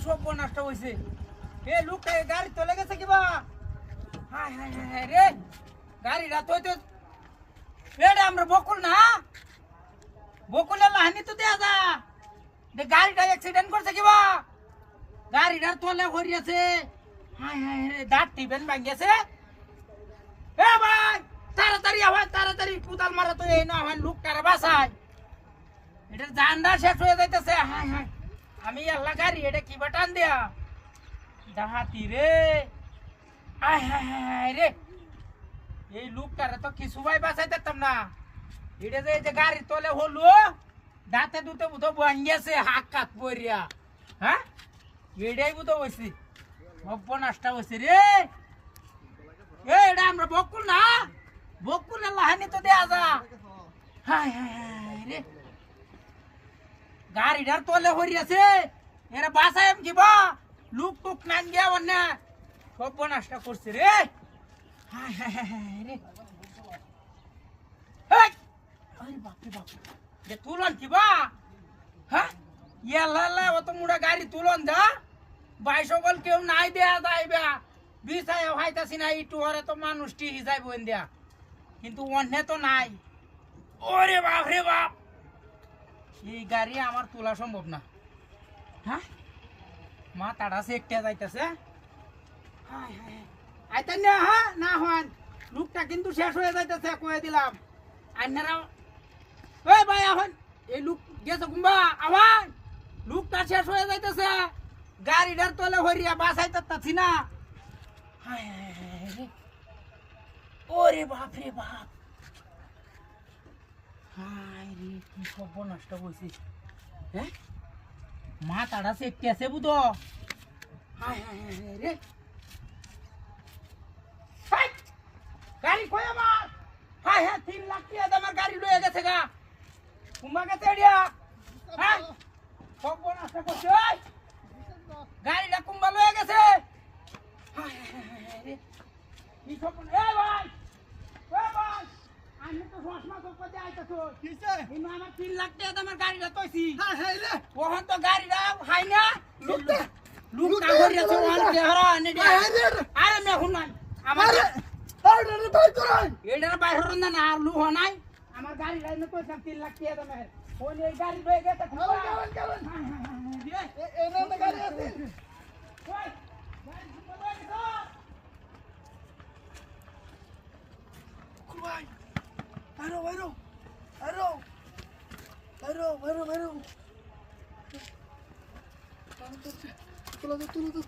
সব নষ্ট হইছে এ লোকটা গাড়ি চলে গেছে কিবা হায় হায় হায় রে গাড়িটা তো এটা আমরা বকুল না বকুলের লাহানি তো দেয়া যা যে গাড়িটা অ্যাক্সিডেন্ট করছে কিবা গাড়িটার তলে হরিয়াছে হায় হায় রে দাঁত টিবেন ভাঙিয়েছে এ ভাই তাড়াতাড়ি আবার তাড়াতাড়ি কুদাল মারা তো এই না হয় লোকটারে বাঁচায় এটা জানডা শেষ হয়ে যাইতেছে হায় হায় আমি আল্লাহ গাড়ি এটা কি বাটান দেয়া ডাহাতি রে হায় হায় হায় রে এই লোকটারে তো কিছু ভাই বাঁচাই দিতাম না এটা যে গাড়ির তলে হলো দাঁতে দুটো বুধ ভাঙিয়েছে হাক কাক পরিয়া হ্যাঁ এটাই বুধ হয়েছি নব্বনাশটা হয়েছে রে এটা আমরা বকুল না বকুলের লাহানি তো দেয়া যা হায় হায় হায় রে গাড়িটার তলে হরিয়াছে এরা বাসায় এম কিবা লুক টুক নান গিয়া অন্য সর্বনাশটা করছে রে হায় হায় হায় রে আরে বাপরে বাপ যে তুলন কিবা হ্যাঁ ইয়াল্লা অত মুড়া গাড়ি তুলন দা বাই সকল কেউ নাই দেয়া যাইবা বিছায় হাইতাছি না একটু হরে তো মানুষটি হিসাই বইন দেয়া কিন্তু অন্য তো নাই ওরে বাপ রে বাপ এই গাড়ি আমার তোলা সম্ভব না হ্যাঁ মা তাড়া সে একটা যাইতেছে আইতেন না হ্যাঁ না হন লুকটা কিন্তু শেষ হয়ে যাইতেছে কয়ে দিলাম আইনারা ওই ভাই এখন এই লুক গেছে কুম্বা আবার লুকটা শেষ হয়ে যাইতেছে গাড়িটার তলে হরিয়া বাসাইতেছি না ওরে বাপ রে বাপ হায় রে কি সব নষ্ট হয়েছে হ্যাঁ মা তাড়া সে একটি আছে বুধ হায় হায় হায় রে গাড়ি কই আমার হায় হ্যাঁ 3 লাখ টাকা দামের গাড়ি লয়ে গেছে গা কুম্বা গেছে এডিয়া হ্যাঁ সব নষ্ট করছে ওই গাড়িটা কুম্বা লয়ে গেছে হায় হায় হায় রে কি সব এ ভাই আমি তো রসমা চৌপতি আইতাছো কিছে ইমা আমার 3 লাখ টাকা দামের গাড়িটা তৈছি হ্যাঁ হ্যাঁ রে ওহন তো গাড়িটা হাই না লুকটা হরিয়াছে ওহন কে হারা নে আরে মে হুন নাই আমার আরে ভাই করাই এডার ভাই হরন না আর লুহ নাই আমার গাড়িটা এনে কইতাম 3 লাখ টাকা দামের ওই এই গাড়ি লয়ে গেছে কেমন এই না গাড়ি আছে ওই গাড়ি সুন্দর লয়ে গেছে ভাই Aero, aero, aero, aero, aero, aero. Tulo.